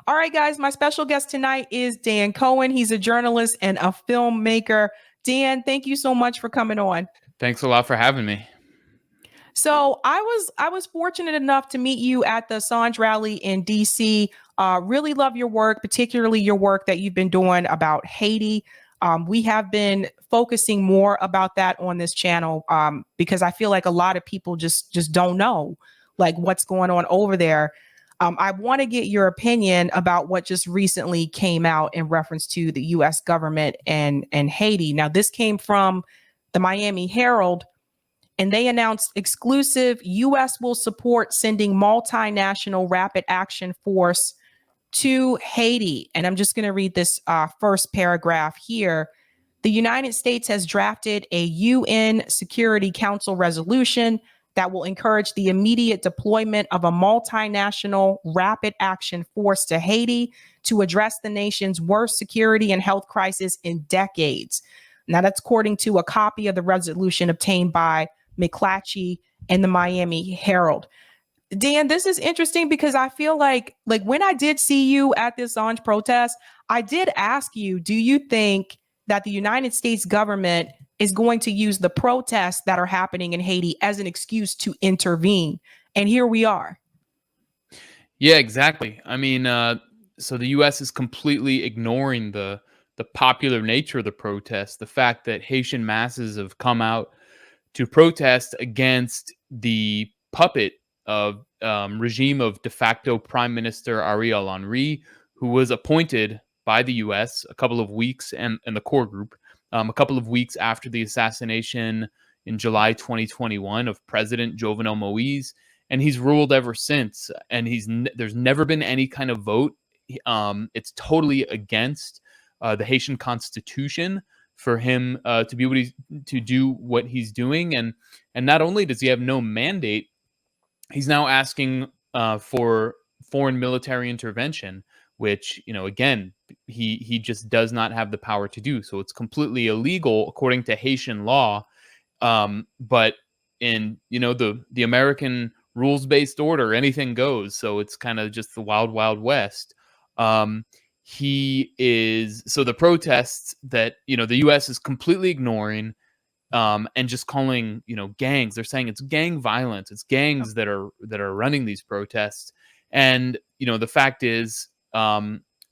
All right, guys, my special guest tonight is Dan Cohen. He's a journalist and a filmmaker. Dan, thank you so much for coming on. Thanks a lot for having me. So I was fortunate enough to meet you at the Assange rally in DC. Really love your work, particularly your work that you've been doing about Haiti. We have been focusing more about that on this channel because I feel like a lot of people just don't know like what's going on over there. I want to get your opinion about what just recently came out in reference to the U.S. government and Haiti. Now, this came from the Miami Herald, and they announced exclusive U.S. will support sending multinational rapid action force to Haiti. And I'm just going to read this first paragraph here. The United States has drafted a UN Security Council resolution that will encourage the immediate deployment of a multinational rapid action force to Haiti to address the nation's worst security and health crisis in decades. Now, that's according to a copy of the resolution obtained by McClatchy and the Miami Herald. Dan, this is interesting because I feel like when I did see you at this Assange protest, I did ask you, do you think that the United States government is going to use the protests that are happening in Haiti as an excuse to intervene? And here we are. Yeah, exactly. I mean, so the U.S. is completely ignoring the popular nature of the protest, the fact that Haitian masses have come out to protest against the puppet of regime of de facto Prime Minister Ariel Henry, who was appointed by the U.S. a couple of weeks and the core group a couple of weeks after the assassination in July 2021 of President Jovenel Moise, and he's ruled ever since. And there's never been any kind of vote. It's totally against the Haitian Constitution for him to be able to do what he's doing, and not only does he have no mandate, he's now asking for foreign military intervention, which again he just does not have the power to do. So it's completely illegal according to Haitian law. But in the American rules-based order, anything goes. So it's kind of just the wild, wild west. So the protests that the U.S. is completely ignoring, and just calling gangs. They're saying it's gang violence. It's gangs that are running these protests. And the fact is,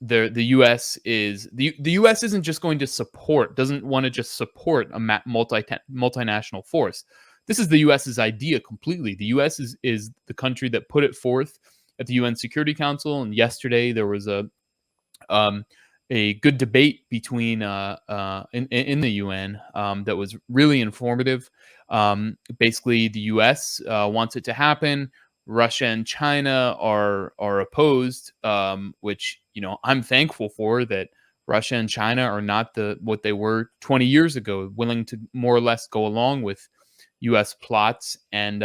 the U.S. is the U.S. isn't just going to doesn't want to just support a multinational force. This is the U.S.'s idea completely. The U.S. is the country that put it forth at the UN Security Council. And yesterday there was a good debate between in the UN that was really informative. Basically, the U.S. Wants it to happen. Russia and China are opposed, which I'm thankful for, that Russia and China are not what they were 20 years ago, willing to more or less go along with U.S. plots, and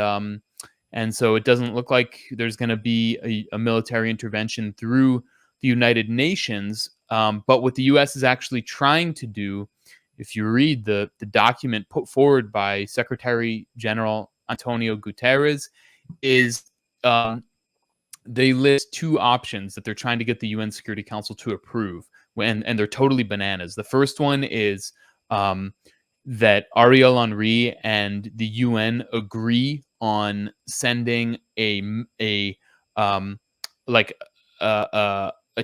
so it doesn't look like there's going to be a military intervention through the United Nations. But what the U.S. is actually trying to do, if you read the document put forward by Secretary General Antonio Guterres, is they list two options that they're trying to get the UN Security Council to approve, and they're totally bananas. The first one is that Ariel Henry and the UN agree on sending a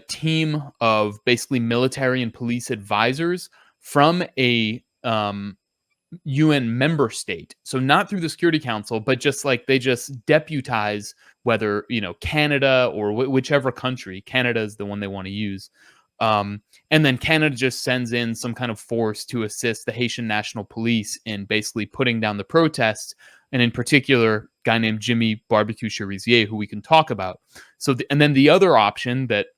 team of basically military and police advisors from a UN member state. So not through the Security Council, but just like they just deputize whether, Canada or whichever country. Canada is the one they want to use. And then Canada just sends in some kind of force to assist the Haitian National Police in basically putting down the protests. And in particular, a guy named Jimmy Barbecue Cherizier, who we can talk about. So, and then the other option that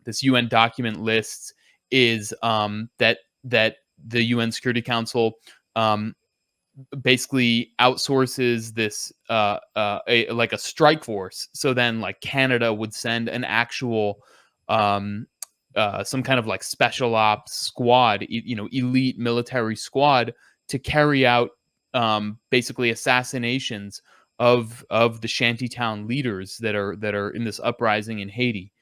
this UN document lists is that the UN Security Council basically outsources this like a strike force. So then, like, Canada would send an actual some kind of like special ops squad, elite military squad, to carry out basically assassinations of the shantytown leaders that are in this uprising in Haiti.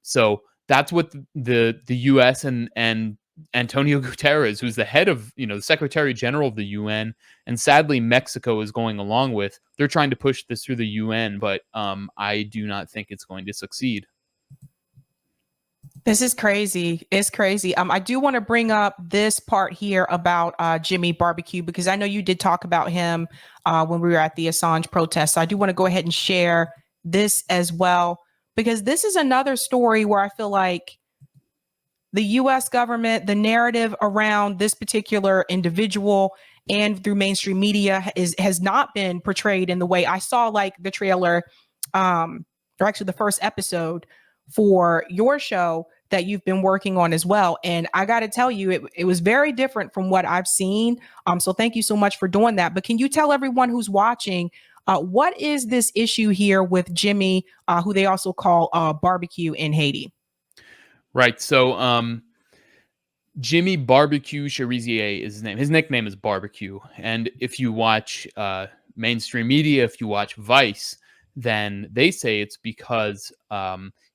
So that's what the U.S. and Antonio Guterres, who's the head of, the Secretary General of the UN, and sadly Mexico is going along with. They're trying to push this through the UN, but I do not think it's going to succeed. This is crazy. It's crazy. I do want to bring up this part here about Jimmy Barbecue, because I know you did talk about him when we were at the Assange protest. So I do want to go ahead and share this as well, because this is another story where I feel like the U.S. government, the narrative around this particular individual and through mainstream media has not been portrayed in the way I saw, like the trailer, or actually the first episode for your show that you've been working on as well. And I got to tell you, it was very different from what I've seen. So thank you so much for doing that. But can you tell everyone who's watching, what is this issue here with Jimmy, who they also call Barbecue in Haiti? Right. So Jimmy Barbecue Cherizier is his name. His nickname is Barbecue. And if you watch mainstream media, if you watch Vice, then they say it's because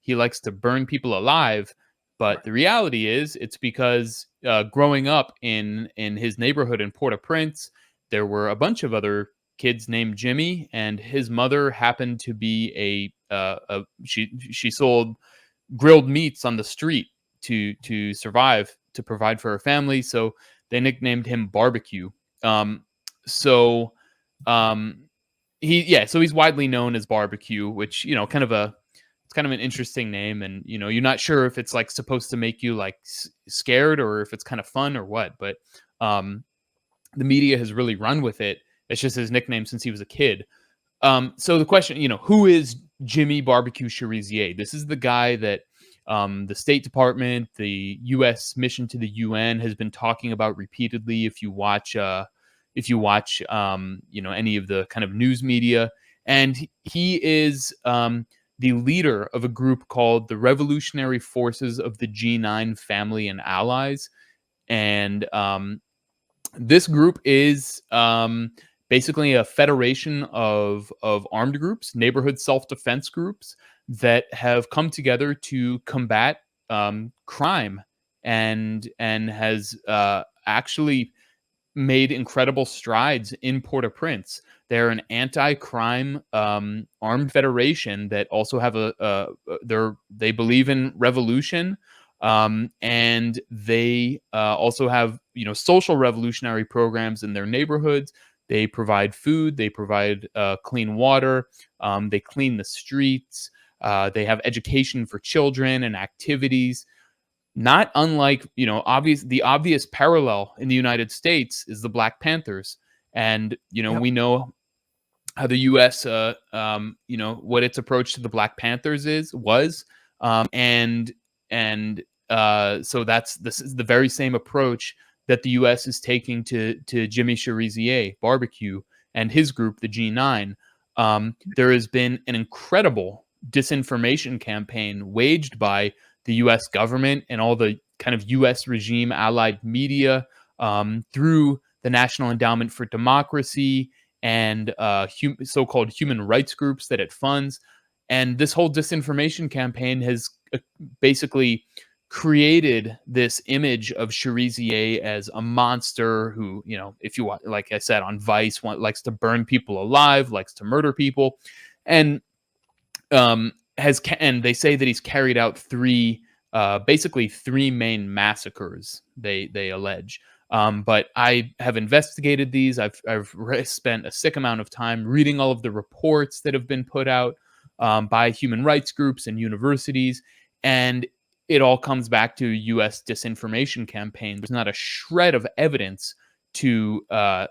he likes to burn people alive. But the reality is, it's because growing up in his neighborhood in Port-au-Prince, there were a bunch of other kids named Jimmy, and his mother happened to be she sold grilled meats on the street to survive, to provide for her family. So they nicknamed him Barbecue. Um, so um, so he's widely known as Barbecue, which it's kind of an interesting name, and you're not sure if it's like supposed to make you like scared or if it's kind of fun or what. But the media has really run with it. It's just his nickname since he was a kid. So the question, who is Jimmy Barbecue Cherizier? This is the guy that the State Department, the U.S. mission to the UN has been talking about repeatedly. If you watch, any of the kind of news media, and he is the leader of a group called the Revolutionary Forces of the G9 Family and Allies, and this group is basically a federation of armed groups, neighborhood self-defense groups that have come together to combat crime, and has actually made incredible strides in Port-au-Prince. They're an anti-crime armed federation that also have they believe in revolution, and they also have social revolutionary programs in their neighborhoods. They provide food, they provide clean water, they clean the streets, they have education for children and activities. Not unlike, the obvious parallel in the United States is the Black Panthers. And, Yep. we know how the U.S., what its approach to the Black Panthers was. So this is the very same approach that the U.S. is taking to Jimmy Cherizier, Barbecue, and his group, the G9. There has been an incredible disinformation campaign waged by the U.S. government and all the kind of U.S. regime allied media through the National Endowment for Democracy and so-called human rights groups that it funds. And this whole disinformation campaign has basically created this image of Cherizier as a monster who, if you want, like I said, on Vice, likes to burn people alive, likes to murder people, and and they say that he's carried out basically three main massacres. They allege. But I have investigated these. I've spent a sick amount of time reading all of the reports that have been put out by human rights groups and universities, and it all comes back to U.S. disinformation campaign. There's not a shred of evidence to that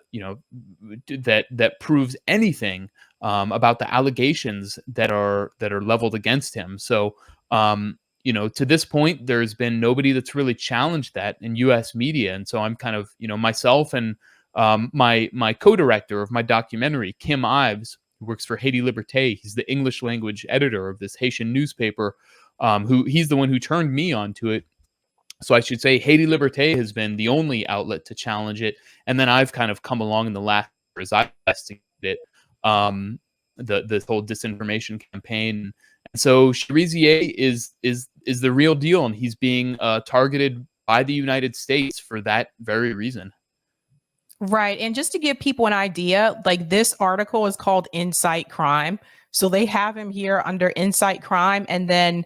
proves anything about the allegations that are leveled against him. So to this point, there's been nobody that's really challenged that in U.S. media, and so I'm kind of myself and my co-director of my documentary, Kim Ives, who works for Haiti Liberté. He's the English language editor of this Haitian newspaper. He's the one who turned me onto it. So I should say Haiti Liberté has been the only outlet to challenge it, and then I've kind of come along in the last year as I've investigated it, this whole disinformation campaign. And so Cherizier is the real deal, and he's being targeted by the United States for that very reason. Right. And just to give people an idea, like this article is called Insight Crime. So they have him here under Insight Crime. And then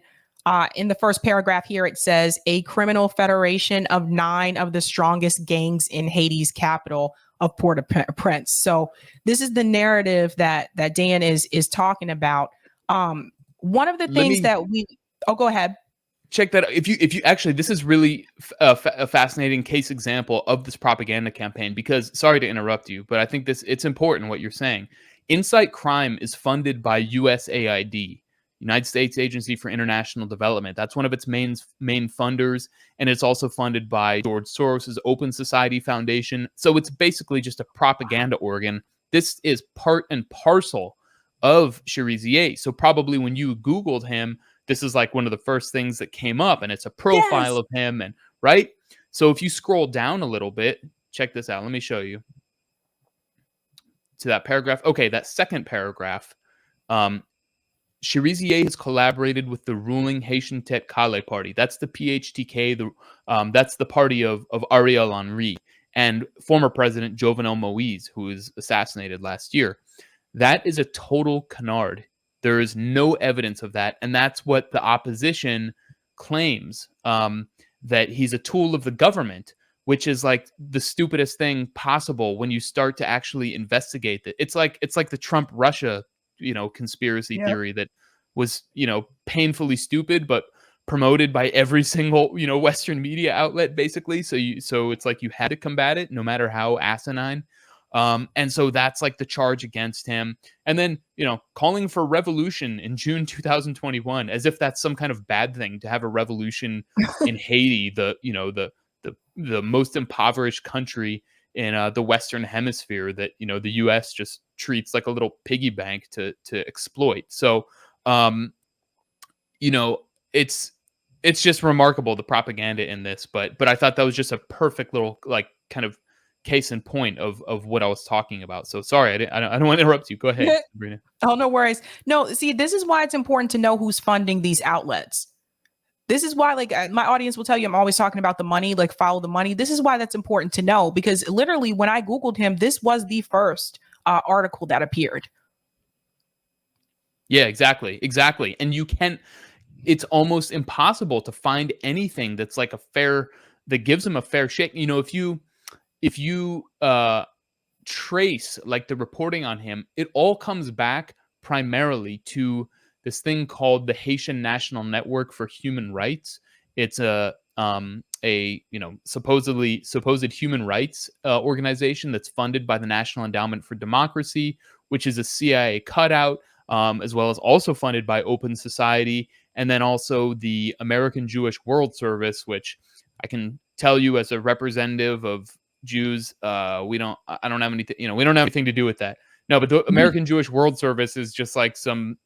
in the first paragraph here, it says a criminal federation of 9 of the strongest gangs in Haiti's capital of Port-au-Prince. So this is the narrative that Dan is talking about. One of the things that go ahead. Check that out. If you actually, this is really a fascinating case example of this propaganda campaign, because sorry to interrupt you, but I think it's important what you're saying. Insight Crime is funded by USAID, United States Agency for International Development. That's one of its main funders, and it's also funded by George Soros's Open Society Foundation. So it's basically just a propaganda organ. This is part and parcel of Cherizier. So probably when you Googled him, this is like one of the first things that came up, and it's a profile of him, and right. So if you scroll down a little bit, check this out. Let me show you to that paragraph. Okay, that second paragraph. Cherizier has collaborated with the ruling Haitian Tête Calais party. That's the PHTK. That's the party of Ariel Henry and former President Jovenel Moïse, who was assassinated last year. That is a total canard. There is no evidence of that, and that's what the opposition claims, that he's a tool of the government, which is like the stupidest thing possible when you start to actually investigate it. It's like the Trump-Russia, conspiracy theory that was, painfully stupid, but promoted by every single, Western media outlet, basically. So it's like you had to combat it, no matter how asinine. And so that's like the charge against him. And then, calling for revolution in June 2021, as if that's some kind of bad thing to have a revolution in Haiti, the most impoverished country in the Western hemisphere that, the US just treats like a little piggy bank to exploit. So, it's just remarkable, the propaganda in this, but I thought that was just a perfect little, like, kind of case in point of what I was talking about. So sorry, I don't want to interrupt you. Go ahead, Sabrina. Oh, no worries. No, see, this is why it's important to know who's funding these outlets. This is why, like, my audience will tell you, I'm always talking about the money, like follow the money. This is why that's important to know, because literally when I Googled him, this was the first article that appeared. Yeah, exactly. And it's almost impossible to find anything that's like that gives him a fair shake. If you trace like the reporting on him, it all comes back primarily to this thing called the Haitian National Network for Human Rights. It's a supposed human rights organization that's funded by the National Endowment for Democracy, which is a CIA cutout, as well as also funded by Open Society, and then also the American Jewish World Service, which I can tell you as a representative of Jews, we don't have anything to do with that. No, but the American Jewish World Service is just like some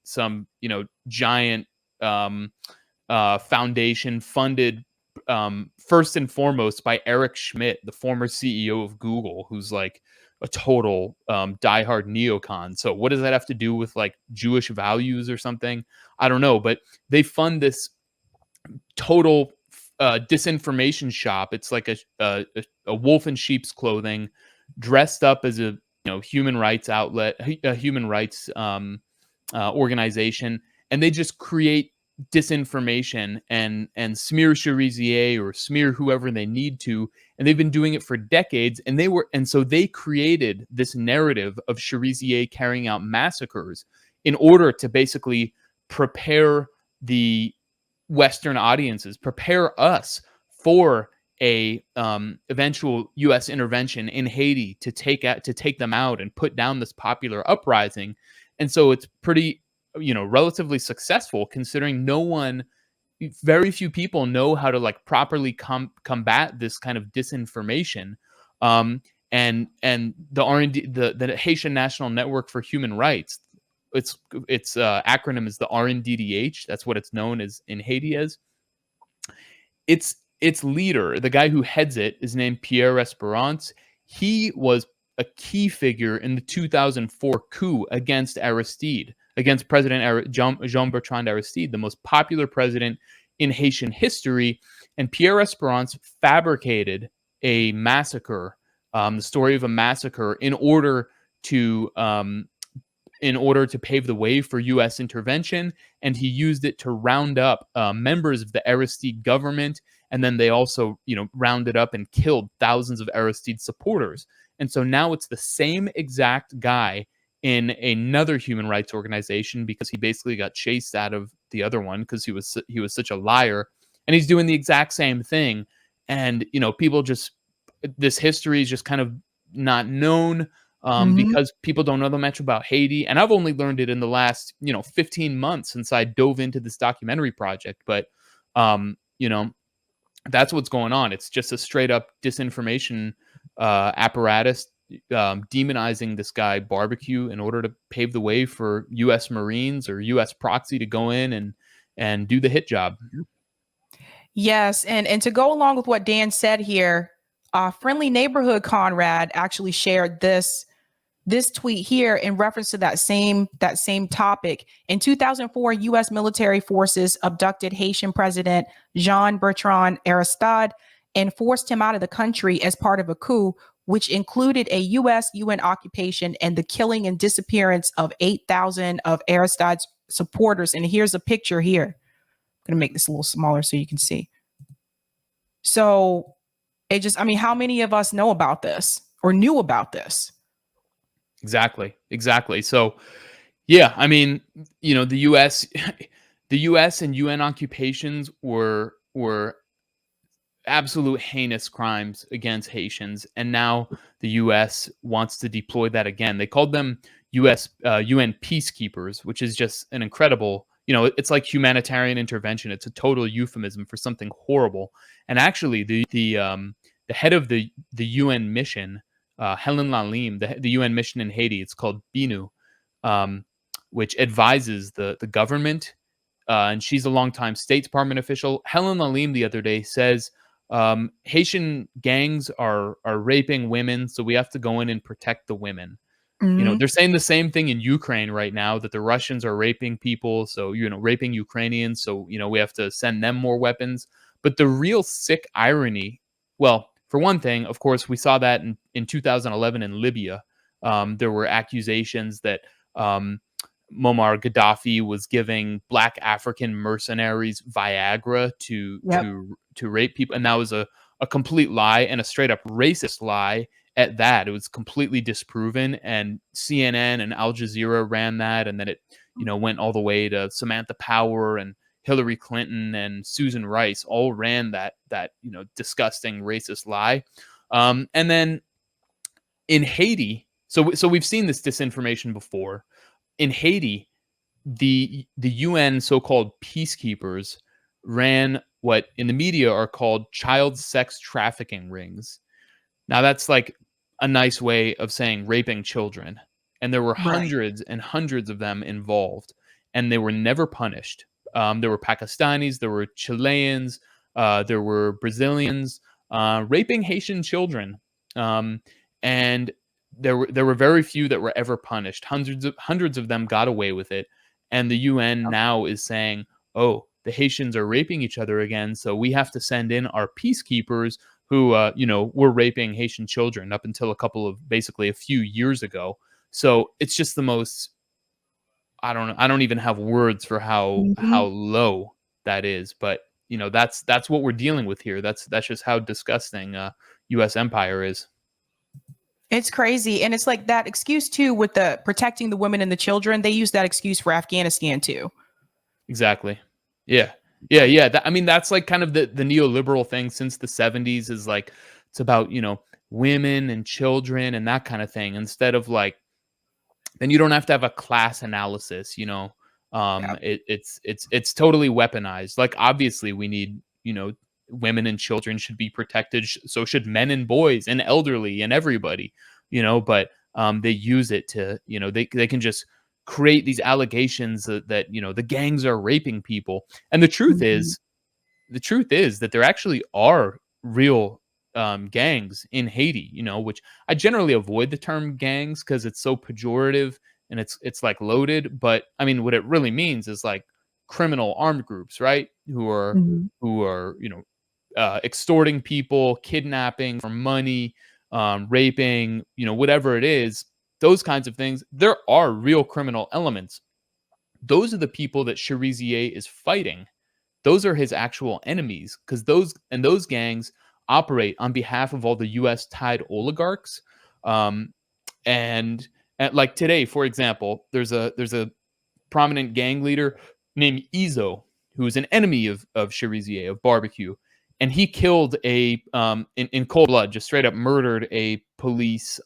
giant foundation funded first and foremost by Eric Schmidt, the former CEO of Google, who's like a total diehard neocon. So what does that have to do with like Jewish values or something? I don't know, but they fund this total disinformation shop. It's like a wolf in sheep's clothing, dressed up as a human rights outlet, a human rights organization, and they just create disinformation and smear Cherizier or smear whoever they need to, and they've been doing it for decades. And so they created this narrative of Cherizier carrying out massacres in order to basically prepare the Western audiences, prepare us for a eventual U.S. intervention in Haiti to take them out and put down this popular uprising. And so it's pretty, relatively successful, considering very few people know how to like properly combat this kind of disinformation. And the R&D, the Haitian National Network for Human Rights, its acronym is the RNDDH. That's what it's known as in Haiti as. Its leader, the guy who heads it, is named Pierre Esperance. He was a key figure in the 2004 coup against Aristide. against President Jean-Bertrand Aristide, the most popular president in Haitian history. And Pierre Esperance fabricated a massacre, the story of a massacre, in order to pave the way for U.S. intervention, and he used it to round up members of the Aristide government, and then they also, rounded up and killed thousands of Aristide supporters. And so now it's the same exact guy in another human rights organization, because he basically got chased out of the other one because he was such a liar, and he's doing the exact same thing. And people just, this history is just kind of not known, because people don't know that much about Haiti. And I've only learned it in the last, 15 months since I dove into this documentary project. But, that's what's going on. It's just a straight up disinformation apparatus, demonizing this guy Barbecue in order to pave the way for U.S. Marines or U.S. proxy to go in and do the hit job. Yes, and to go along with what Dan said here, Friendly Neighborhood Conrad actually shared this tweet here in reference to that same topic. In 2004, U.S. military forces abducted Haitian President Jean-Bertrand Aristide and forced him out of the country as part of a coup, which included a U.S. UN occupation and the killing and disappearance of 8,000 of Aristide's supporters. And here's a picture here. I'm going to make this a little smaller so you can see. So it just, how many of us know about this or knew about this? Exactly. So, yeah, the U.S. the U.S. and UN occupations were absolute heinous crimes against Haitians, and now the U.S. wants to deploy that again. They called them UN peacekeepers, which is just an incredible. It's like humanitarian intervention. It's a total euphemism for something horrible. And actually, the head of the UN mission, Helen Lalim, the UN mission in Haiti, it's called BINU, which advises the government, and she's a longtime State Department official. Helen Lalim the other day says Haitian gangs are raping women, so we have to go in and protect the women. They're saying the same thing in Ukraine right now, that the Russians are raping people, so raping Ukrainians, so we have to send them more weapons. But the real sick irony, well, for one thing, of course, we saw that in 2011 in Libya. There were accusations that Muammar Gaddafi was giving Black African mercenaries Viagra to rape people, and that was a complete lie, and a straight up racist lie at that. It was completely disproven, and CNN and Al Jazeera ran that, and then it went all the way to Samantha Power and Hillary Clinton and Susan Rice, all ran that disgusting racist lie. And then in Haiti, so we've seen this disinformation before. In Haiti, the UN so-called peacekeepers ran what in the media are called child sex trafficking rings. Now that's like a nice way of saying raping children. And there were hundreds and hundreds of them involved, and they were never punished. There were Pakistanis, there were Chileans, there were Brazilians raping Haitian children. And there were very few that were ever punished. Hundreds of them got away with it. And the UN now is saying, oh, the Haitians are raping each other again, so we have to send in our peacekeepers who, were raping Haitian children up until basically a few years ago. So it's just the most, I don't even have words for how low that is. But, that's what we're dealing with here. That's just how disgusting U.S. empire is. It's crazy. And it's like that excuse too, with the protecting the women and the children. They use that excuse for Afghanistan too. Exactly. Yeah. That's like kind of the neoliberal thing since the 70s, is like, it's about, women and children and that kind of thing, instead of like, then you don't have to have a class analysis, it's totally weaponized. Like, obviously we need, women and children should be protected. So should men and boys and elderly and everybody, but they use it to, they can just create these allegations that the gangs are raping people. And the truth is that there actually are real gangs in Haiti, which I generally avoid the term gangs because it's so pejorative and it's like loaded, but I mean, what it really means is like criminal armed groups, right? Mhm. Who are extorting people, kidnapping for money, raping, whatever it is, those kinds of things. There are real criminal elements. Those are the people that Cherizier is fighting. Those are his actual enemies, because those gangs operate on behalf of all the U.S. tied oligarchs. Um, and, like today, for example, there's a prominent gang leader named Izo, who is an enemy of Cherizier, of barbecue, and he killed in cold blood, just straight up murdered a police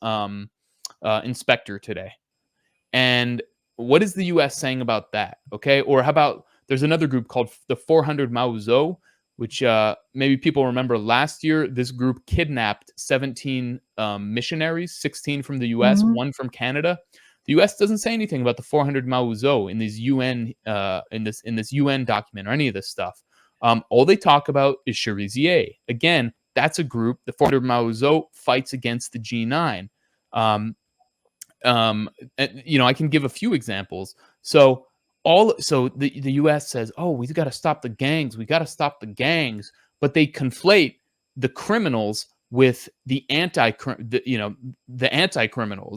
inspector today. And what is the U.S. saying about that? Okay, or how about there's another group called the 400 Mauzo, which maybe people remember last year. This group kidnapped 17 missionaries, 16 from the U.S., Mhm. one from Canada. The U.S. doesn't say anything about the 400 Mauzo in these UN in this UN document or any of this stuff. All they talk about is Cherizier. Again, that's a group. The 400 Mauzo fights against the G9. Um, I can give a few examples. The US says, "Oh, we got to stop the gangs. We got to stop the gangs." But they conflate the criminals with the anti-criminals,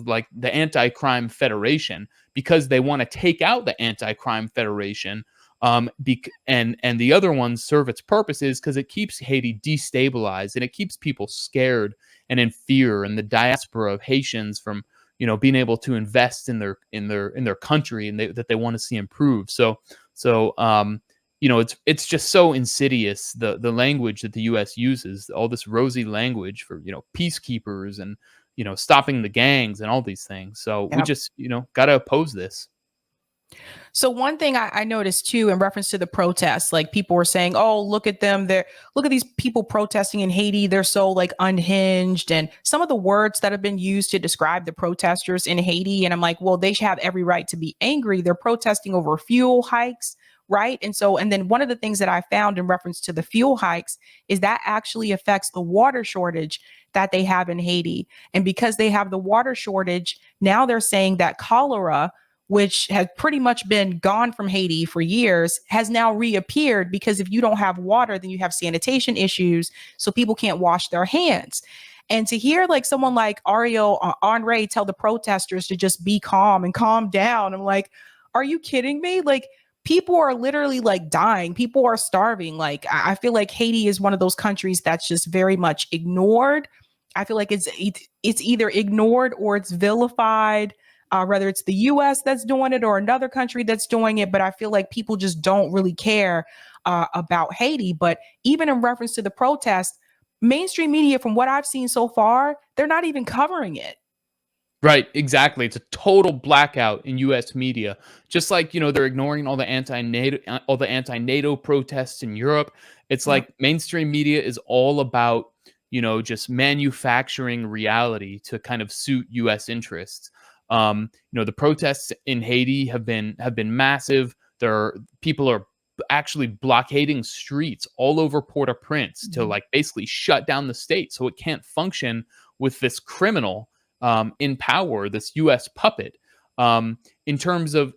like the anti-crime federation, because they want to take out the anti-crime federation. And the other ones serve its purposes because it keeps Haiti destabilized, and it keeps people scared and in fear, and the diaspora of Haitians from being able to invest in their country, and that they want to see improve. It's just so insidious, the language that the U.S. uses, all this rosy language for peacekeepers and stopping the gangs and all these things. So we Yep. just got to oppose this. So one thing I noticed too, in reference to the protests, like people were saying, "Oh, look at them! Look at these people protesting in Haiti. They're so like unhinged." And some of the words that have been used to describe the protesters in Haiti, and I'm like, well, they should have every right to be angry. They're protesting over fuel hikes, right? And then one of the things that I found in reference to the fuel hikes is that actually affects the water shortage that they have in Haiti. And because they have the water shortage, now they're saying that cholera, which has pretty much been gone from Haiti for years, has now reappeared, because if you don't have water, then you have sanitation issues. So people can't wash their hands. And to hear like someone like Ariel Henry tell the protesters to just be calm and calm down, I'm like, are you kidding me? Like, people are literally like dying. People are starving. Like, I feel like Haiti is one of those countries that's just very much ignored. I feel like it's either ignored or it's vilified, whether it's the US that's doing it or another country that's doing it. But I feel like people just don't really care about Haiti. But even in reference to the protest, mainstream media, from what I've seen so far, they're not even covering it. Right, exactly. It's a total blackout in U.S. media. Just like they're ignoring all the anti-NATO protests in Europe. It's Yep. like mainstream media is all about just manufacturing reality to kind of suit U.S. interests. The protests in Haiti have been massive. People are actually blockading streets all over Port-au-Prince to Mhm. like basically shut down the state so it can't function with this criminal in power, this U.S. puppet. In terms of,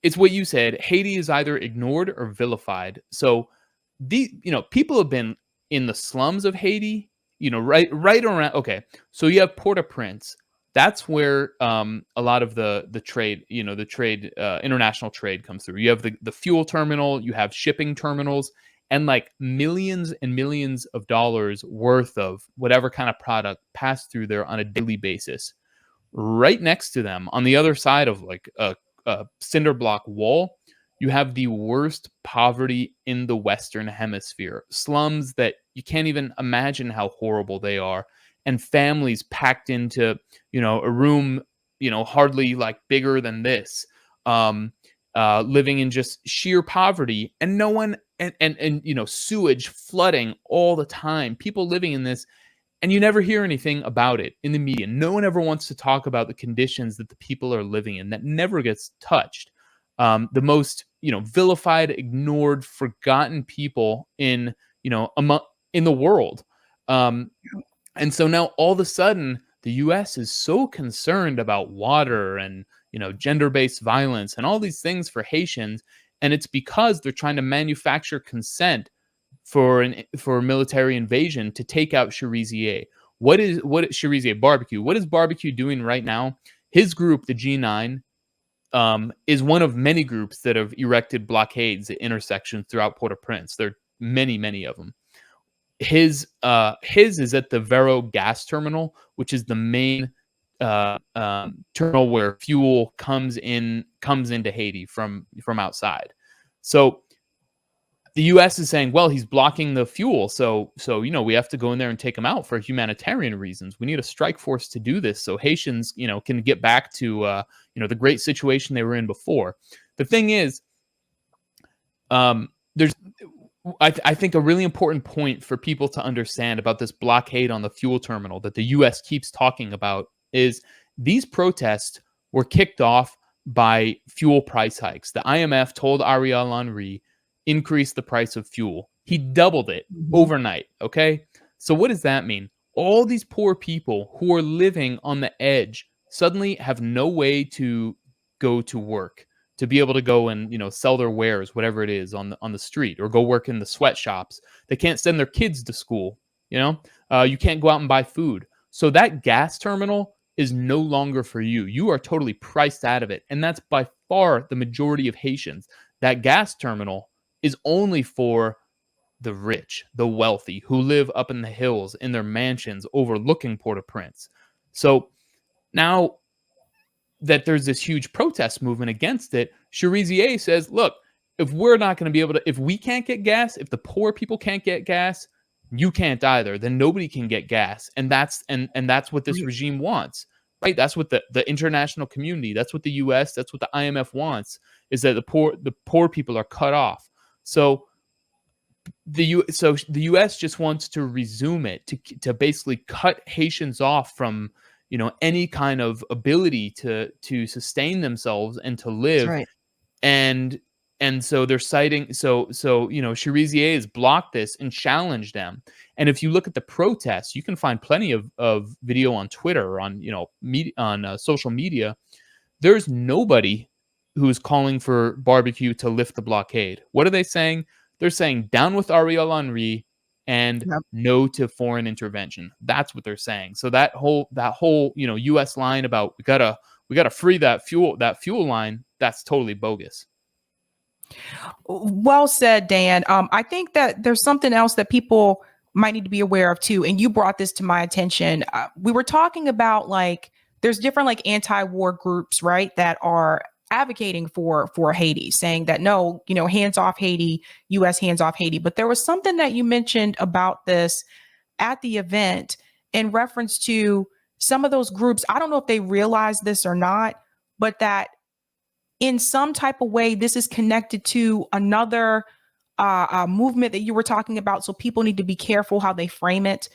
it's what you said. Haiti is either ignored or vilified. So people have been in the slums of Haiti. Right around. Okay, so you have Port-au-Prince. That's where a lot of the trade, international trade comes through. You have the fuel terminal. You have shipping terminals, and like millions and millions of dollars worth of whatever kind of product pass through there on a daily basis. Right next to them, on the other side of like a cinder block wall, you have the worst poverty in the Western Hemisphere. Slums that you can't even imagine how horrible they are, and families packed into a room hardly like bigger than this. Um, Living in just sheer poverty, and no one and sewage flooding all the time, people living in this, and you never hear anything about it in the media. No one ever wants to talk about the conditions that the people are living in. That never gets touched. The most vilified, ignored, forgotten people in in the world. um, and so now all of a sudden the US is so concerned about water and, gender-based violence and all these things for Haitians, and it's because they're trying to manufacture consent for a military invasion to take out Cherizier. What Cherizier barbecue? What is barbecue doing right now? His group, the G9, is one of many groups that have erected blockades at intersections throughout Port-au-Prince. There are many, many of them. His is at the Vero gas terminal, which is the main terminal where fuel comes into Haiti from outside. So the U.S. is saying, well, he's blocking the fuel, so we have to go in there and take him out for humanitarian reasons. We need a strike force to do this, so Haitians, can get back to the great situation they were in before. The thing is, there's I think a really important point for people to understand about this blockade on the fuel terminal that the U.S. keeps talking about is these protests were kicked off by fuel price hikes. The IMF told Ariel Henry increase the price of fuel. He doubled it overnight, okay? So what does that mean? All these poor people who are living on the edge suddenly have no way to go to work, to be able to go and sell their wares, whatever it is, on the street, or go work in the sweatshops. They can't send their kids to school. You can't go out and buy food. So that gas terminal is no longer for you. You are totally priced out of it, and that's by far the majority of Haitians. That gas terminal is only for the rich, the wealthy, who live up in the hills in their mansions overlooking Port-au-Prince. So now that there's this huge protest movement against it, Cherizier says, look, if we're not going to be able to, if we can't get gas, if the poor people can't get gas, you can't either. Then nobody can get gas. And that's what this regime wants, right? That's what the international community, that's what the US, that's what the IMF wants, is that the poor people are cut off. So the US just wants to resume it, to basically cut Haitians off from any kind of ability to sustain themselves and to live. That's right. And so they're citing Cherizier has blocked this and challenged them. And if you look at the protests, you can find plenty of video on Twitter or on social media. There's nobody who's calling for barbecue to lift the blockade. What are they saying? They're saying down with Ariel Henry and no to foreign intervention. That's what they're saying. So that whole U.S. line about we gotta free that fuel line, that's totally bogus. Well said, Dan. I think that there's something else that people might need to be aware of too, and you brought this to my attention. We were talking about there's different anti-war groups, right, that are advocating for Haiti, saying that no, hands off Haiti, U.S. hands off Haiti. But there was something that you mentioned about this at the event in reference to some of those groups. I don't know if they realize this or not, but that in some type of way, this is connected to another movement that you were talking about. So people need to be careful how they frame it.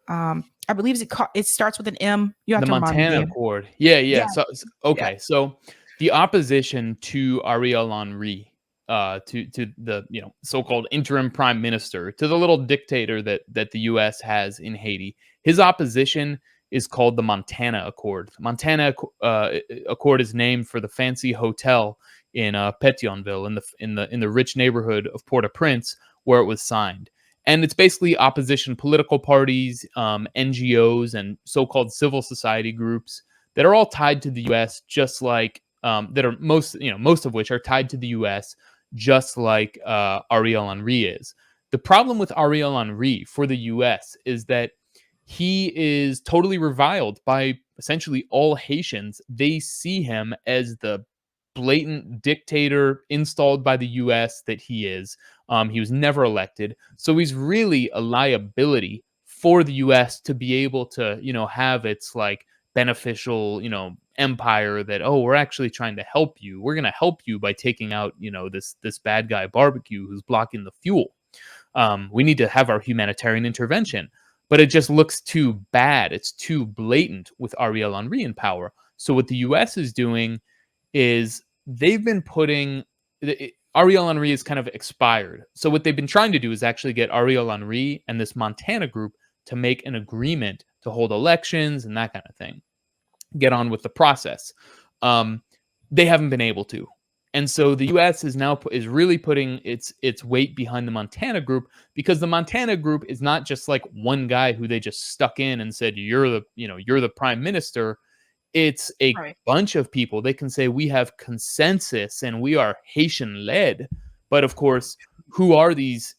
I believe it starts with an M. You have the to Montana Accord. Yeah. Yeah. So okay. Yeah. So the opposition to Ariel Henry, to the so-called interim prime minister, to the little dictator that the U.S. has in Haiti, his opposition is called the Montana Accord. Montana Accord is named for the fancy hotel in Pétionville, in the rich neighborhood of Port-au-Prince, where it was signed. And it's basically opposition political parties, NGOs, and so-called civil society groups that are all tied to the U.S. just like that are most of which are tied to the U.S. just like Ariel Henry is. The problem with Ariel Henry for the U.S. is that he is totally reviled by essentially all Haitians. They see him as the blatant dictator installed by the U.S. that he is. He was never elected, so he's really a liability for the U.S. to be able to, have its beneficial, empire that, oh, we're actually trying to help you. We're going to help you by taking out, this bad guy barbecue who's blocking the fuel. We need to have our humanitarian intervention. But it just looks too bad. It's too blatant with Ariel Henry in power. So what the U.S. is doing is they've been putting Ariel Henry is kind of expired. So what they've been trying to do is actually get Ariel Henry and this Montana group to make an agreement hold elections and that kind of thing, get on with the process. They haven't been able to. And so the U.S. is really putting its weight behind the Montana group, because the Montana group is not just like one guy who they just stuck in and said, you're the prime minister. It's a Right. bunch of people. They can say we have consensus and we are Haitian led. But of course, who are these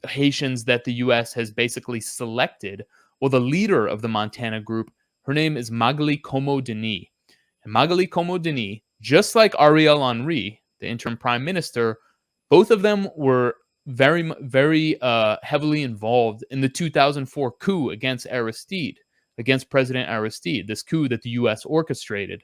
Haitians that the U.S. has basically selected? Well, the leader of the Montana group, her name is Magali Como Denis. And Magali Como Denis, just like Ariel Henry, the interim prime minister, both of them were very, very heavily involved in the 2004 coup against President Aristide, this coup that the U.S. orchestrated.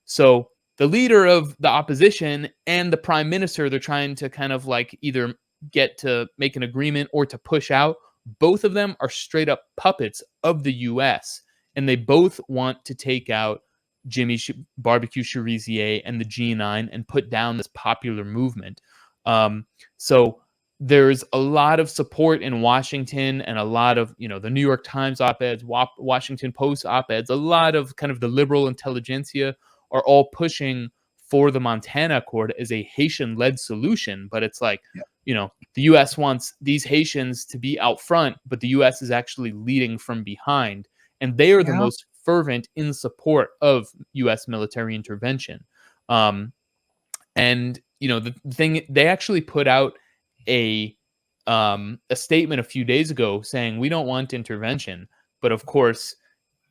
So the leader of the opposition and the prime minister, they're trying to kind of like either get to make an agreement or to push out. Both of them are straight up puppets of the U.S., and they both want to take out Jimmy Barbecue Cherizier and the G9 and put down this popular movement. So there's a lot of support in Washington, and a lot of, the New York Times op-eds, Washington Post op-eds, a lot of kind of the liberal intelligentsia are all pushing for the Montana Accord as a Haitian-led solution. But it's like, the U.S. wants these Haitians to be out front, but the U.S. is actually leading from behind. And they are the most fervent in support of U.S. military intervention. And, the thing, they actually put out a statement a few days ago saying, we don't want intervention. But of course,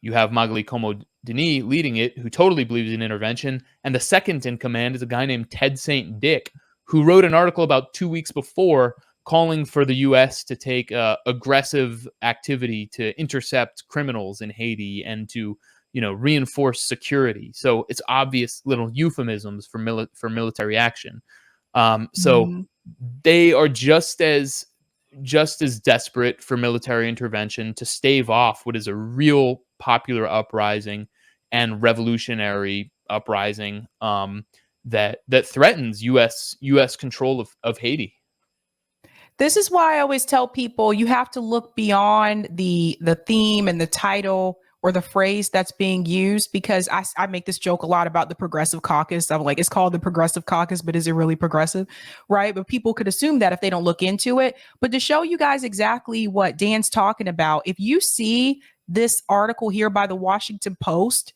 you have Magali Como Denis leading it, who totally believes in intervention. And the second in command is a guy named Ted St. Dick, who wrote an article about 2 weeks before calling for the U.S. to take aggressive activity to intercept criminals in Haiti and to, reinforce security. So it's obvious little euphemisms for military action. So they are just as desperate for military intervention to stave off what is a real popular uprising and revolutionary uprising that threatens U.S. control of Haiti. This is why I always tell people you have to look beyond the theme and the title or the phrase that's being used, because I make this joke a lot about the Progressive Caucus. I'm like, it's called the Progressive Caucus, but is it really progressive? Right. But people could assume that if they don't look into it. But to show you guys exactly what Dan's talking about, if you see this article here by the Washington Post,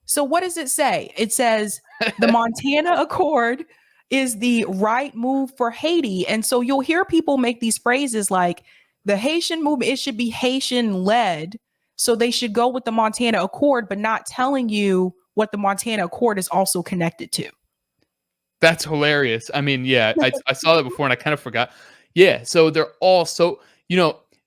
so what does it say? It says the Montana Accord is the right move for Haiti. And so you'll hear people make these phrases like the Haitian movement, it should be Haitian led. So they should go with the Montana Accord, but not telling you what the Montana Accord is also connected to. That's hilarious. I mean, yeah, I saw that before and I kind of forgot. Yeah, so they're all so,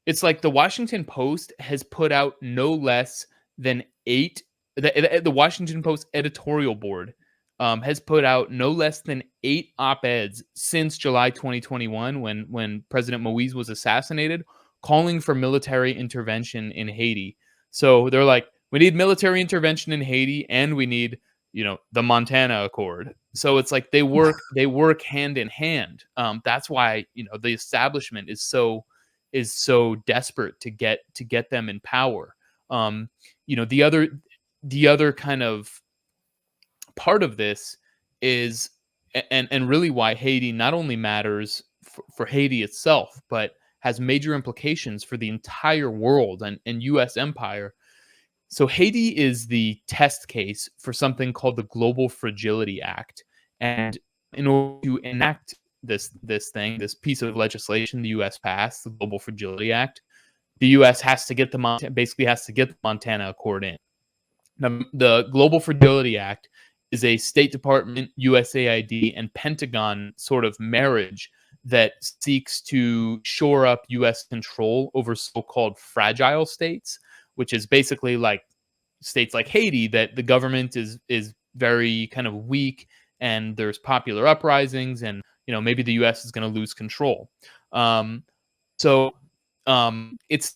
it's like the Washington Post has put out no less than 8, the Washington Post editorial board has put out no less than 8 op-eds since July 2021 when President Moise was assassinated, calling for military intervention in Haiti. So they're like, we need military intervention in Haiti, and we need, the Montana Accord. So it's like they work hand in hand. That's why, the establishment is so desperate to get them in power. The other kind of part of this is, and really why Haiti not only matters for Haiti itself, but has major implications for the entire world and U.S. empire. So Haiti is the test case for something called the Global Fragility Act. And in order to enact this piece of legislation the U.S. passed, the Global Fragility Act, the U.S. has to get the Montana Accord in. Now, the Global Fragility Act is a State Department, USAID, and Pentagon sort of marriage that seeks to shore up U.S. control over so-called fragile states, which is basically like states like Haiti that the government is very kind of weak, and there's popular uprisings, and maybe the U.S. is going to lose control. So it's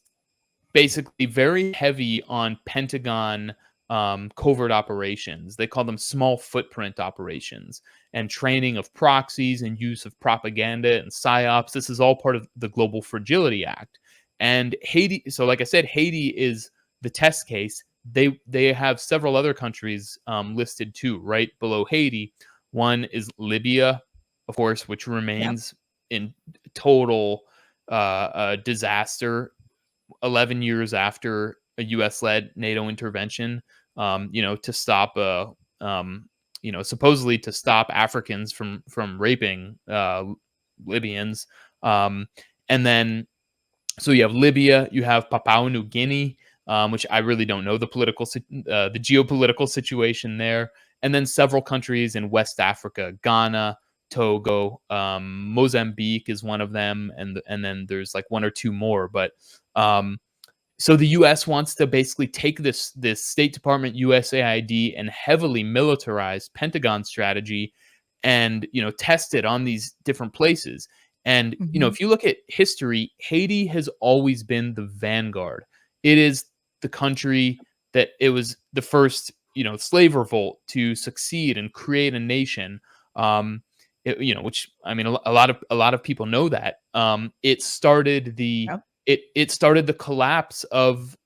basically very heavy on Pentagon covert operations. They call them small footprint operations, and training of proxies and use of propaganda and psyops. This is all part of the Global Fragility Act. And Haiti, so like I said, Haiti is the test case, they have several other countries listed too, right below Haiti. One is Libya, of course, which Yep. remains in total disaster 11 years after a U.S.-led NATO intervention, to stop supposedly to stop Africans from raping Libyans. And then, so you have Libya, you have Papua New Guinea, which I really don't know the the geopolitical situation there, and then several countries in West Africa, Ghana, Togo, Mozambique is one of them, and then there's like one or two more, but so the U.S. wants to basically take this State Department USAID and heavily militarized Pentagon strategy, and test it on these different places. And Hmm. if you look at history, Haiti has always been the vanguard. It is the country that it was the first slave revolt to succeed and create a nation. Which I mean, a lot of people know that. It started the Yep. it started the collapse of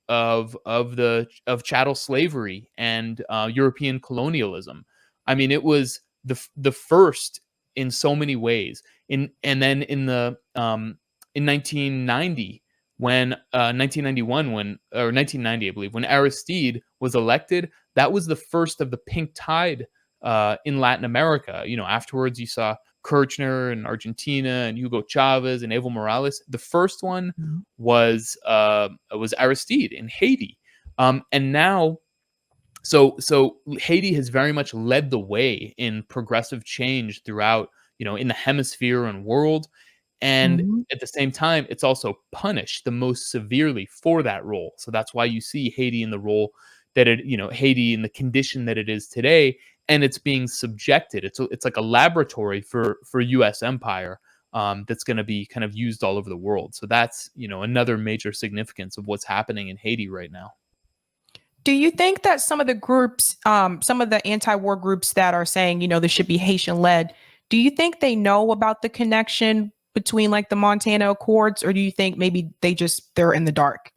chattel slavery and European colonialism. I mean, it was the first in so many ways. And then in 1990, when 1991, when or 1990, I believe, when Aristide was elected, that was the first of the pink tide in Latin America. Afterwards you saw Kirchner in Argentina and Hugo Chavez and Evo Morales. The first one Mhm. was Aristide in Haiti, and now so Haiti has very much led the way in progressive change throughout in the hemisphere and world, and Mhm. at the same time it's also punished the most severely for that role. So that's why you see Haiti in the role that Haiti in the condition that it is today, and it's being subjected. It's like a laboratory for U.S. empire, that's going to be kind of used all over the world. So that's another major significance of what's happening in Haiti right now. Do you think that some of the groups, some of the anti-war groups that are saying, this should be Haitian led, do you think they know about the connection between like the Montana Accords, or do you think maybe they're in the dark?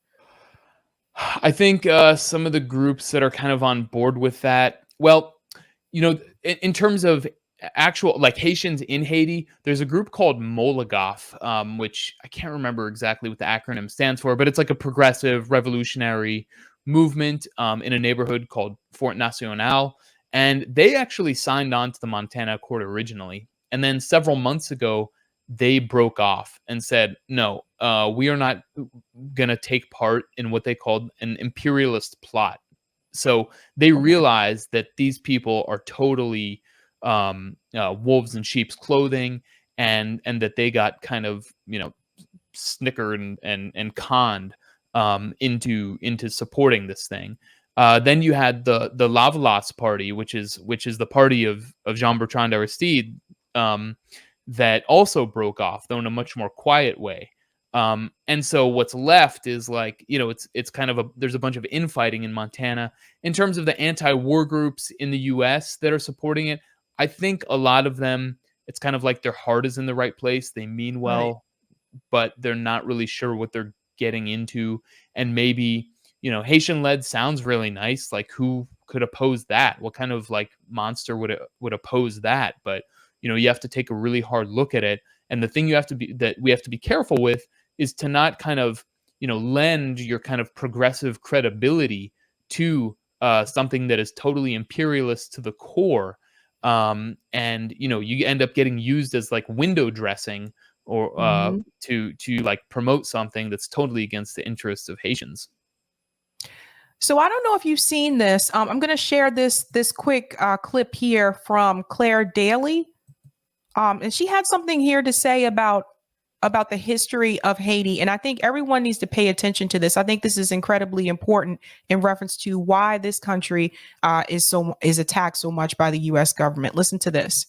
I think some of the groups that are kind of on board with that, well, in terms of actual like Haitians in Haiti, there's a group called Molagaf, which I can't remember exactly what the acronym stands for, but it's like a progressive revolutionary movement in a neighborhood called Fort National. And they actually signed on to the Montana Accord originally. And then several months ago, they broke off and said, no, we are not going to take part in what they called an imperialist plot. So they Okay. realized that these people are totally wolves in sheep's clothing, and that they got kind of snickered and conned into supporting this thing. Then you had the Lavalas party, which is the party of Jean Bertrand Aristide, um, that also broke off, though in a much more quiet way. And so what's left is like it's kind of there's a bunch of infighting in Montana in terms of the anti-war groups in the U.S. that are supporting it. I think a lot of them, it's kind of like their heart is in the right place. They mean Right. well, but they're not really sure what they're getting into. And maybe, Haitian led sounds really nice. Like who could oppose that? What kind of like monster would oppose that? But, you have to take a really hard look at it. And the thing we have to be careful with is to not kind of, lend your kind of progressive credibility to something that is totally imperialist to the core. And, you end up getting used as like window dressing, or Mhm. to like promote something that's totally against the interests of Haitians. So I don't know if you've seen this. I'm going to share this quick clip here from Clare Daly, and she had something here to say about the history of Haiti, and I think everyone needs to pay attention to this. I think this is incredibly important in reference to why this country is attacked so much by the U.S. government. Listen to this.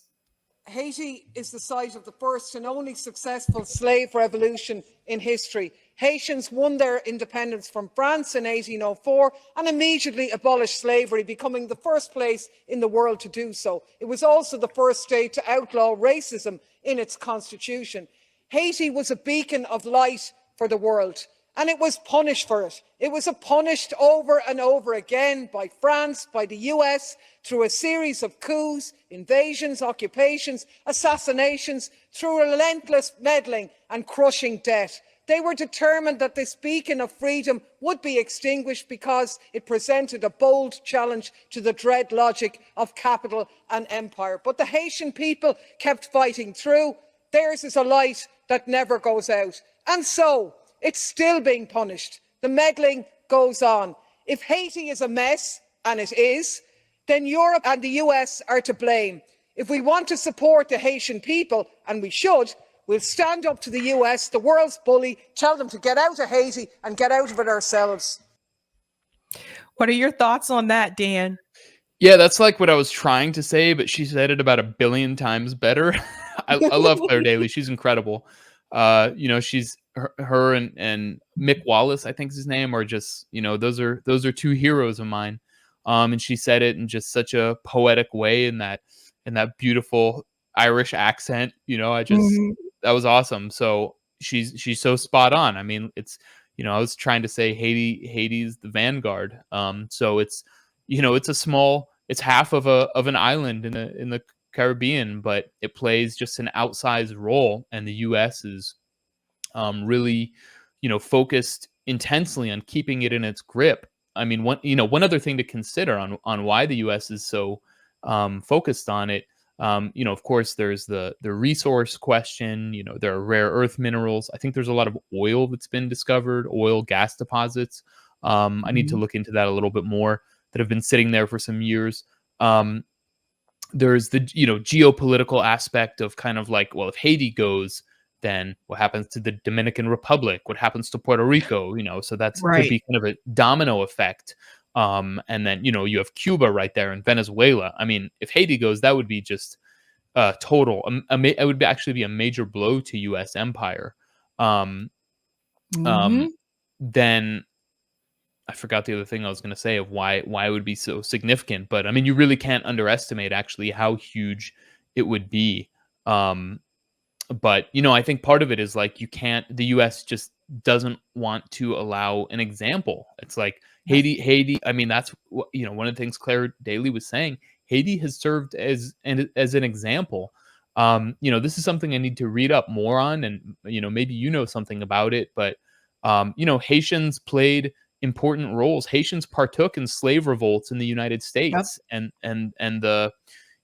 Haiti is the site of the first and only successful slave revolution in history. Haitians won their independence from France in 1804 and immediately abolished slavery, becoming the first place in the world to do so. It was also the first state to outlaw racism in its constitution. Haiti was a beacon of light for the world. And it was punished for it. It was punished over and over again by France, by the US, through a series of coups, invasions, occupations, assassinations, through relentless meddling and crushing debt. They were determined that this beacon of freedom would be extinguished because it presented a bold challenge to the dread logic of capital and empire. But the Haitian people kept fighting through. Theirs is a light that never goes out. And so, it's still being punished. The meddling goes on. If Haiti is a mess, and it is, then Europe and the US are to blame. If we want to support the Haitian people, and we should, we'll stand up to the US, the world's bully, tell them to get out of Haiti and get out of it ourselves. What are your thoughts on that, Dan? Yeah, that's like what I was trying to say, but she said it about 1 billion times better. I love Clare Daly. She's incredible. She's her and Mick Wallace, I think is his name, are just, those are two heroes of mine. And she said it in just such a poetic way in that beautiful Irish accent. That was awesome. So she's so spot on. I mean, it's, I was trying to say Haiti's the vanguard. So it's, it's half of an island in the Caribbean, but it plays just an outsized role, and the U.S. is really, focused intensely on keeping it in its grip. I mean, one other thing to consider on why the U.S. is so focused on it. Of course, there's the resource question. There are rare earth minerals. I think there's a lot of oil that's been discovered, oil, gas deposits. I need to look into that a little bit more, that have been sitting there for some years. There's the geopolitical aspect of kind of like, well, if Haiti goes, then what happens to the Dominican Republic? What happens to Puerto Rico? So that's Right. could be kind of a domino effect. And then you have Cuba right there, and Venezuela. I mean, if Haiti goes, that would be just total. It would actually be a major blow to U.S. empire. Then I forgot the other thing I was going to say of why it would be so significant. But I mean, you really can't underestimate actually how huge it would be. But I think part of it is like the U.S. just doesn't want to allow an example. It's like Haiti. I mean, that's one of the things Clare Daly was saying. Haiti has served as an example. This is something I need to read up more on, and maybe something about it. But Haitians played important roles. Haitians partook in slave revolts in the United States, and the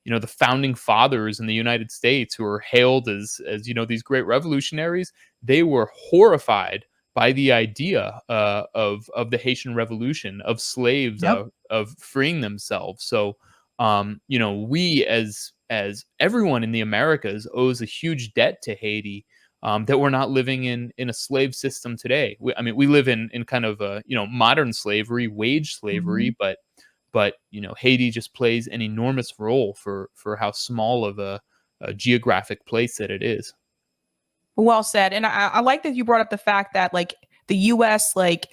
the founding fathers in the United States, who are hailed as these great revolutionaries. They were horrified by the idea of the Haitian Revolution, of slaves, of freeing themselves. So we as everyone in the Americas owes a huge debt to Haiti. That we're not living in a slave system today. We live in kind of modern slavery, wage slavery, but Haiti just plays an enormous role for how small of a geographic place that it is. Well said. And I like that you brought up the fact that like the U.S. like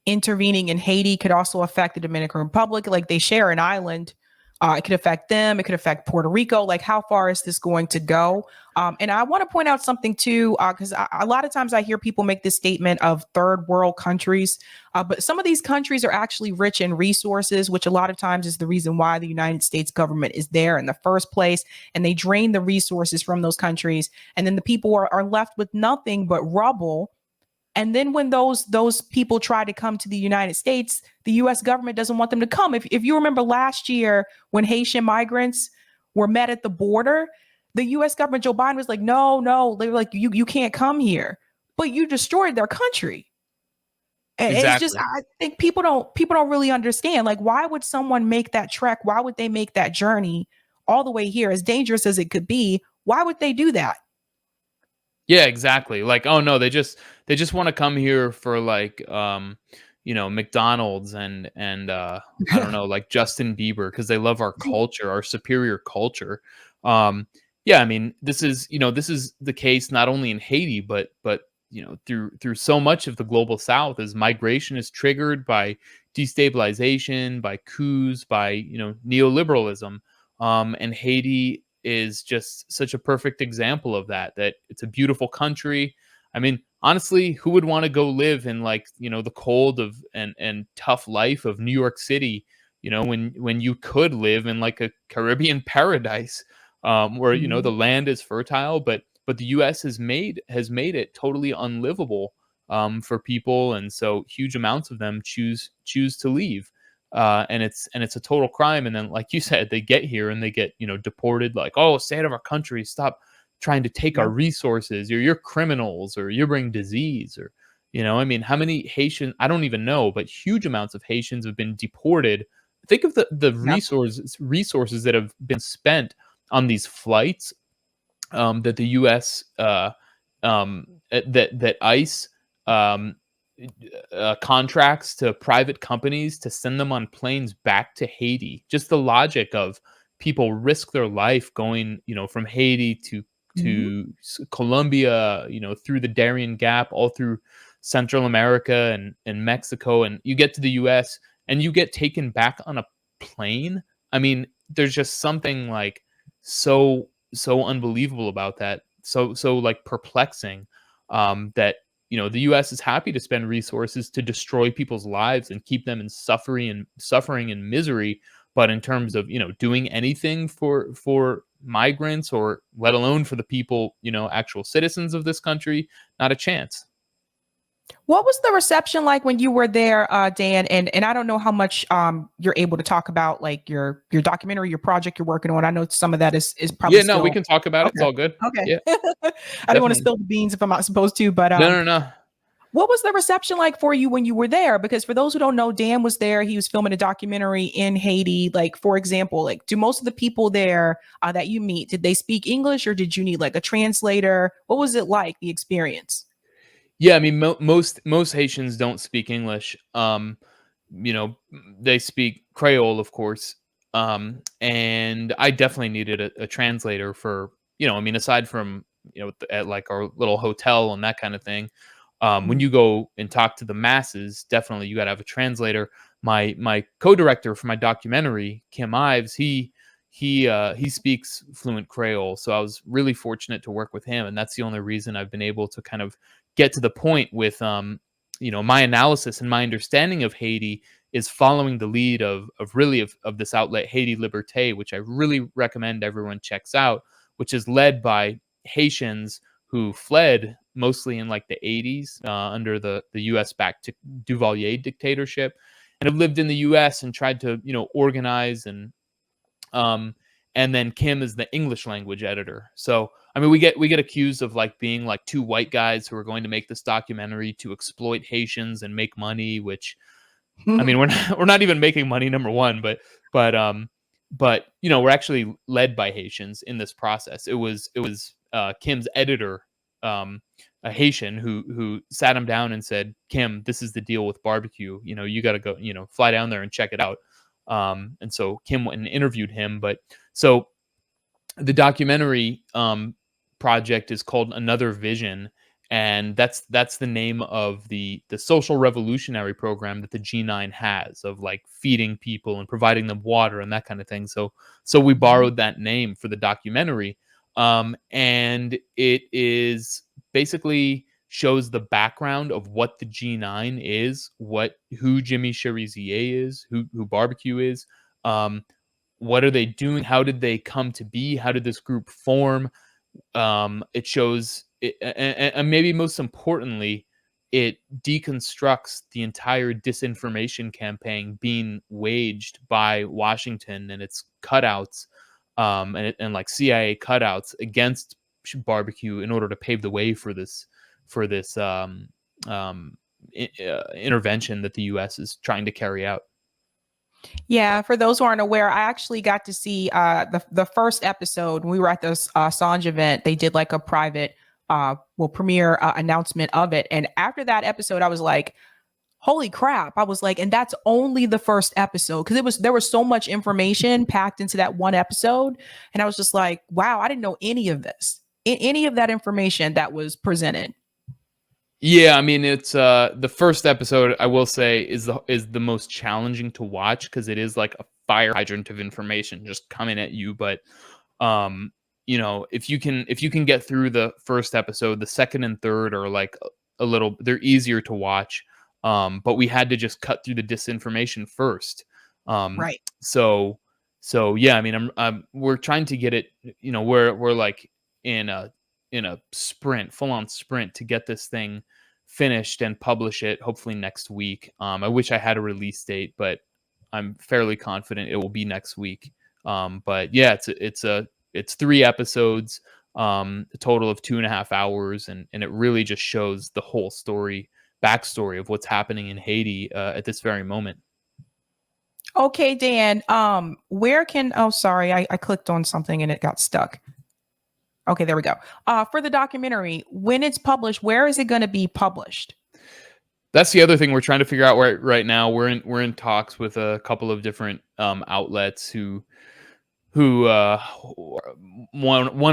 intervening in Haiti could also affect the Dominican Republic. Like they share an island. It could affect them. It could affect Puerto Rico. Like, how far is this going to go? And I want to point out something too, because a lot of times I hear people make this statement of third world countries, but some of these countries are actually rich in resources, which a lot of times is the reason why the United States government is there in the first place. And they drain the resources from those countries, and then the people are left with nothing but rubble. And then when those people try to come to the United States, the U.S. government doesn't want them to come. If you remember last year when Haitian migrants were met at the border, the U.S. government, Joe Biden was like, no, they were like, you can't come here, but you destroyed their country. And Exactly. It's just, I think people don't really understand. Like, why would someone make that trek? Why would they make that journey all the way here, as dangerous as it could be? Why would they do that? Yeah, exactly. Like, oh no, they just want to come here for like McDonald's and I don't know, like Justin Bieber, because they love our culture, our superior culture. Yeah, I mean, this is the case not only in Haiti, but through so much of the global South, as migration is triggered by destabilization, by coups, by neoliberalism, and Haiti is just such a perfect example of that. That it's a beautiful country. I mean, honestly, who would want to go live in like, the cold of and tough life of New York City, when you could live in like a Caribbean paradise, where, the Mhm. land is fertile, but the US has made it totally unlivable, for people, and so huge amounts of them choose to leave. And it's a total crime. And then, like you said, they get here and they get, deported, like, oh, stay out of our country, stop trying to take our Yep. resources, you're criminals, or you bring disease, or, I mean, how many Haitian, I don't even know, but huge amounts of Haitians have been deported. Think of the Yep. resources that have been spent on these flights, that the U.S. That ICE, um, contracts to private companies to send them on planes back to Haiti. Just the logic of people risk their life going, from Haiti Mhm. to Colombia, through the Darien Gap, all through Central America and Mexico, and you get to the U.S. and you get taken back on a plane. I mean, there's just something like so unbelievable about that. So like perplexing, that the US is happy to spend resources to destroy people's lives and keep them in suffering and misery, but in terms of, doing anything for migrants, or let alone for the people, actual citizens of this country, not a chance. What was the reception like when you were there, Dan? And I don't know how much you're able to talk about like your documentary, your project you're working on. I know some of that is probably Yeah, no, we still can talk about it. It's okay. all good. Okay. Yeah, I didn't want to definitely. spill the beans if I'm not supposed to, but No, no, no. what was the reception like for you when you were there? Because for those who don't know, Dan was there. He was filming a documentary in Haiti. Like, for example, like, do most of the people there that you meet, did they speak English or did you need like a translator? What was it like, the experience? Yeah, I mean, most Haitians don't speak English. They speak Creole, of course. And I definitely needed a translator for, I mean, aside from, at like our little hotel and that kind of thing. When Mhm. you go and talk to the masses, definitely you got to have a translator. My co-director for my documentary, Kim Ives, he speaks fluent Creole, so I was really fortunate to work with him, and that's the only reason I've been able to kind of get to the point with, my analysis and my understanding of Haiti is following the lead of this outlet, Haiti Liberté, which I really recommend everyone checks out, which is led by Haitians who fled mostly in like the 80s, under the U.S. backed Duvalier dictatorship, and have lived in the U.S. and tried to, organize, um, and then Kim is the English language editor. So I mean, we get accused of like being like two white guys who are going to make this documentary to exploit Haitians and make money. Which, I mean, we're not, we're not even making money, number one, but we're actually led by Haitians in this process. It was Kim's editor, a Haitian, who sat him down and said, Kim, this is the deal with barbecue. You got to go, fly down there and check it out. And so Kim went and interviewed him. But so the documentary, project is called Another Vision, and that's the name of the social revolutionary program that the G9 has, of like feeding people and providing them water and that kind of thing. So we Mhm. borrowed that name for the documentary, and it is basically shows the background of what the G9 is, who Jimmy Cherizier is, who barbecue is. Um, what are they doing? How did they come to be? How did this group form? It shows, and maybe most importantly, it deconstructs the entire disinformation campaign being waged by Washington and its cutouts, and like CIA cutouts against barbecue in order to pave the way for this um, intervention that the U.S. is trying to carry out. Yeah, for those who aren't aware, I actually got to see the first episode when we were at this Assange event. They did like a private, premiere announcement of it, and after that episode, I was like, "Holy crap!" I was like, and that's only the first episode because there was so much information packed into that one episode, and I was just like, "Wow, I didn't know any of this, any of that information that was presented." Yeah, I mean, it's the first episode, I will say, is the most challenging to watch because it is like a fire hydrant of information just coming at you. But if you can get through the first episode, the second and third are like they're easier to watch. But we had to just cut through the disinformation first. Right. So yeah, I mean, we're trying to get it, we're like in a sprint, full on sprint to get this thing finished and publish it hopefully next week. I wish I had a release date, but I'm fairly confident it will be next week. But yeah, it's 3 episodes, a total of 2.5 hours, and it really just shows the whole backstory of what's happening in Haiti at this very moment. Okay, Dan, sorry, I clicked on something and it got stuck. Okay, there we go. For the documentary, when it's published, where is it going to be published? That's the other thing we're trying to figure out right now. We're in talks with a couple of different outlets who one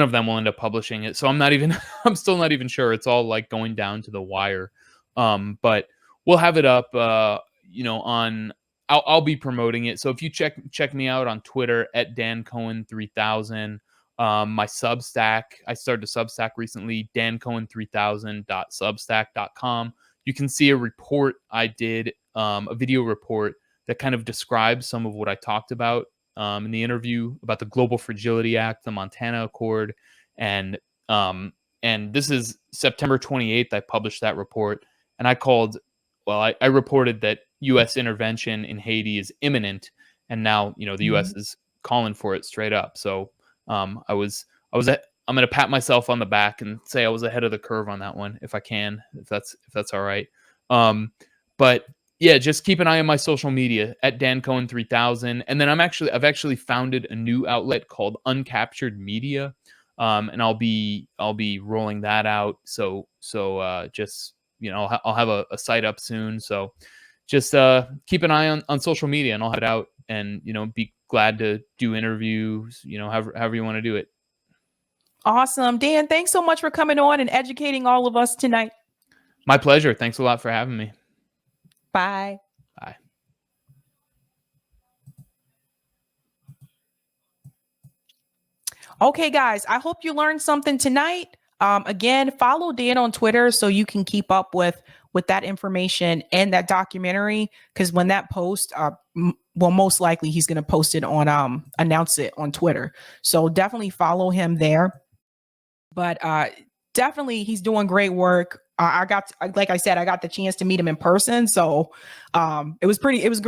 of them will end up publishing it. So I'm still not even sure. It's all like going down to the wire. But we'll have it up on I'll be promoting it. So if you check me out on Twitter at Dan Cohen 3000, my Substack, I started a Substack recently, dancohen3000.substack.com. You can see a report I did, a video report that kind of describes some of what I talked about in the interview about the Global Fragility Act, the Montana Accord, and this is September 28th. I published that report, and I reported that U.S. intervention in Haiti is imminent, and now the U.S. is calling for it straight up. So I'm going to pat myself on the back and say I was ahead of the curve on that one, if I can, if that's all right. But yeah, just keep an eye on my social media at Dan Cohen 3000, and then I've actually founded a new outlet called Uncaptured Media, and I'll be rolling that out. So just I'll have a site up soon. So just keep an eye on social media, and I'll have it out, and be glad to do interviews, however you want to do it. Awesome. Dan, thanks so much for coming on and educating all of us tonight. My pleasure. Thanks a lot for having me. Bye. Bye. Okay, guys, I hope you learned something tonight. Again, follow Dan on Twitter so you can keep up with that information and that documentary, because when that post, most likely he's going to post it on, announce it on Twitter. So definitely follow him there. But definitely he's doing great work. Like I said, I got the chance to meet him in person. So it was great. It was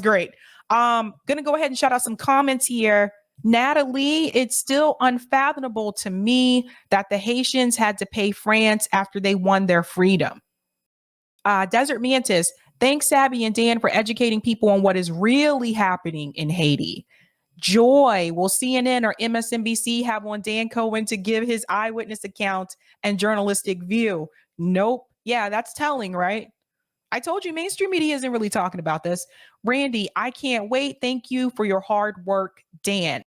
great. Gonna go ahead and shout out some comments here. Natalie, it's still unfathomable to me that the Haitians had to pay France after they won their freedom. Desert Mantis, thanks Sabby and Dan for educating people on what is really happening in Haiti. Joy, will CNN or MSNBC have on Dan Cohen to give his eyewitness account and journalistic view? Nope. Yeah, that's telling, right? I told you mainstream media isn't really talking about this. Randy, I can't wait. Thank you for your hard work, Dan.